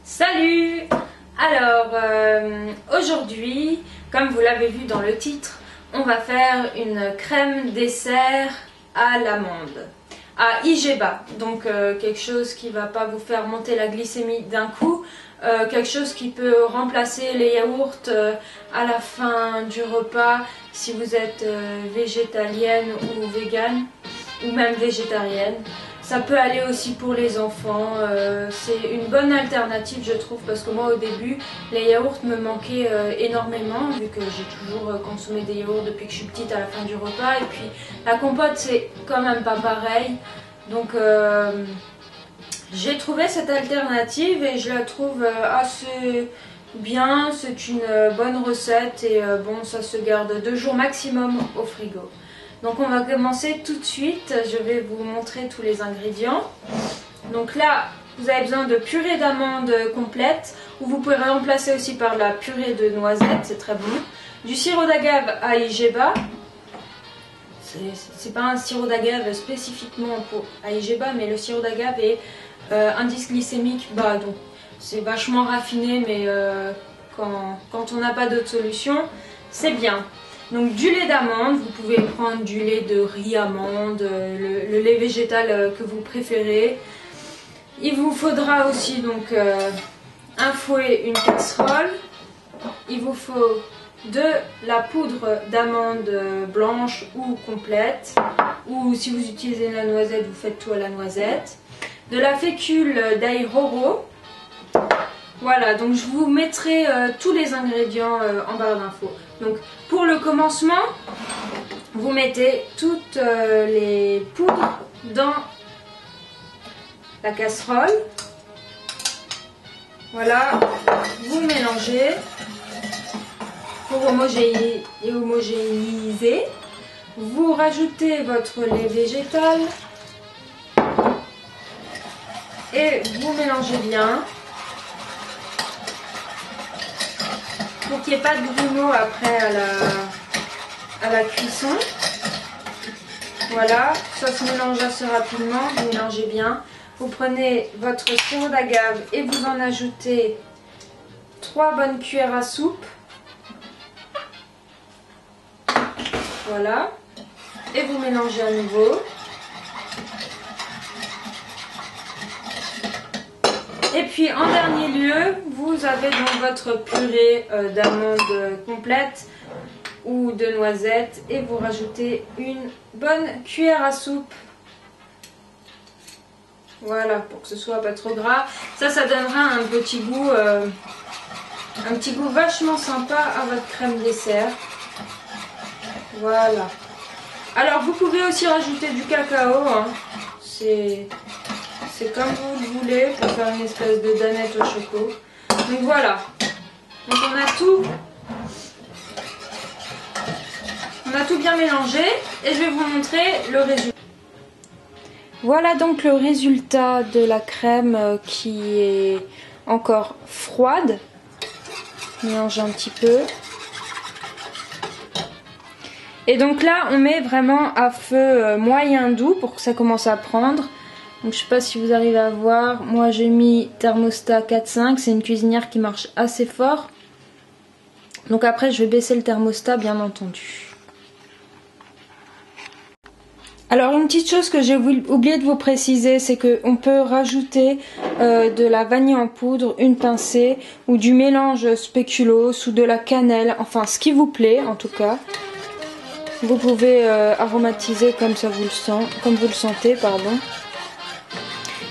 Salut! Alors, aujourd'hui, comme vous l'avez vu dans le titre, on va faire une crème dessert à l'amande, à IGBA. Donc quelque chose qui va pas vous faire monter la glycémie d'un coup, quelque chose qui peut remplacer les yaourts à la fin du repas si vous êtes végétalienne ou végane, ou même végétarienne. Ça peut aller aussi pour les enfants, c'est une bonne alternative je trouve, parce que moi au début les yaourts me manquaient énormément, vu que j'ai toujours consommé des yaourts depuis que je suis petite à la fin du repas, et puis la compote c'est quand même pas pareil, donc j'ai trouvé cette alternative et je la trouve assez bien. C'est une bonne recette et bon, ça se garde 2 jours maximum au frigo. Donc on va commencer tout de suite, je vais vous montrer tous les ingrédients. Donc là, vous avez besoin de purée d'amande complète, ou vous pouvez remplacer aussi par la purée de noisettes, c'est très bon. Du sirop d'agave à IGBA, c'est pas un sirop d'agave spécifiquement pour IGBA, mais le sirop d'agave est indice glycémique bas, donc c'est vachement raffiné, mais quand on n'a pas d'autre solution, c'est bien. Donc du lait d'amande, vous pouvez prendre du lait de riz amande, le lait végétal que vous préférez. Il vous faudra aussi donc un fouet, une casserole. Il vous faut de la poudre d'amande blanche ou complète, ou si vous utilisez la noisette, vous faites tout à la noisette. De la fécule d'ail roro. Voilà, donc je vous mettrai tous les ingrédients en barre d'infos. Donc pour le commencement, vous mettez toutes les poudres dans la casserole. Voilà, vous mélangez pour homogénéiser. Vous rajoutez votre lait végétal et vous mélangez bien, pour qu'il n'y ait pas de grumeaux après à la cuisson. Voilà, ça se mélange assez rapidement, vous mélangez bien. Vous prenez votre sirop d'agave et vous en ajoutez 3 bonnes cuillères à soupe. Voilà, et vous mélangez à nouveau. Et puis en dernier lieu, vous avez donc votre purée d'amandes complète ou de noisettes, et vous rajoutez une bonne cuillère à soupe. Voilà, pour que ce soit pas trop gras. Ça donnera un petit goût vachement sympa à votre crème dessert. Voilà. Alors vous pouvez aussi rajouter du cacao, hein. C'est comme vous le voulez, pour faire une espèce de danette au choco. Donc voilà. Donc on a tout bien mélangé et je vais vous montrer le résultat. Voilà donc le résultat de la crème qui est encore froide. Mélange un petit peu. Et donc là on met vraiment à feu moyen doux pour que ça commence à prendre. Donc je sais pas si vous arrivez à voir, moi j'ai mis thermostat 4.5, c'est une cuisinière qui marche assez fort. Donc après je vais baisser le thermostat bien entendu. Alors une petite chose que j'ai oublié de vous préciser, c'est qu'on peut rajouter de la vanille en poudre, une pincée, ou du mélange spéculoos, ou de la cannelle, enfin ce qui vous plaît en tout cas. Vous pouvez aromatiser comme vous le sentez, pardon.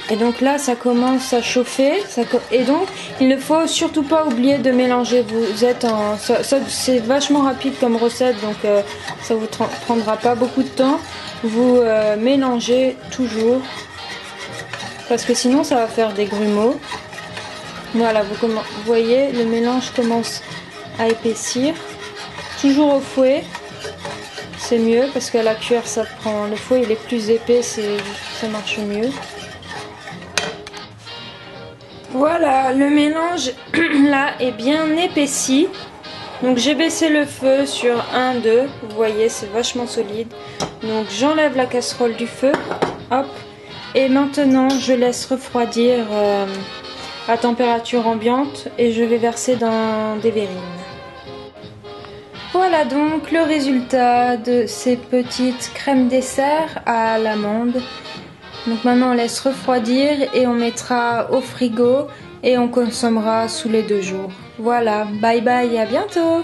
Et donc là ça commence à chauffer, et donc il ne faut surtout pas oublier de mélanger. C'est vachement rapide comme recette, donc ça vous prendra pas beaucoup de temps. Vous mélangez toujours, parce que sinon ça va faire des grumeaux. Voilà, vous voyez, le mélange commence à épaissir. Toujours au fouet, c'est mieux, parce qu'à la cuillère ça prend, le fouet il est plus épais, ça marche mieux. Voilà, le mélange là est bien épaissi. Donc j'ai baissé le feu sur 1, 2, vous voyez c'est vachement solide. Donc j'enlève la casserole du feu, hop. Et maintenant je laisse refroidir à température ambiante et je vais verser dans des verrines. Voilà donc le résultat de ces petites crèmes dessert à l'amande. Donc maintenant on laisse refroidir et on mettra au frigo et on consommera sous les 2 jours. Voilà, bye bye et à bientôt!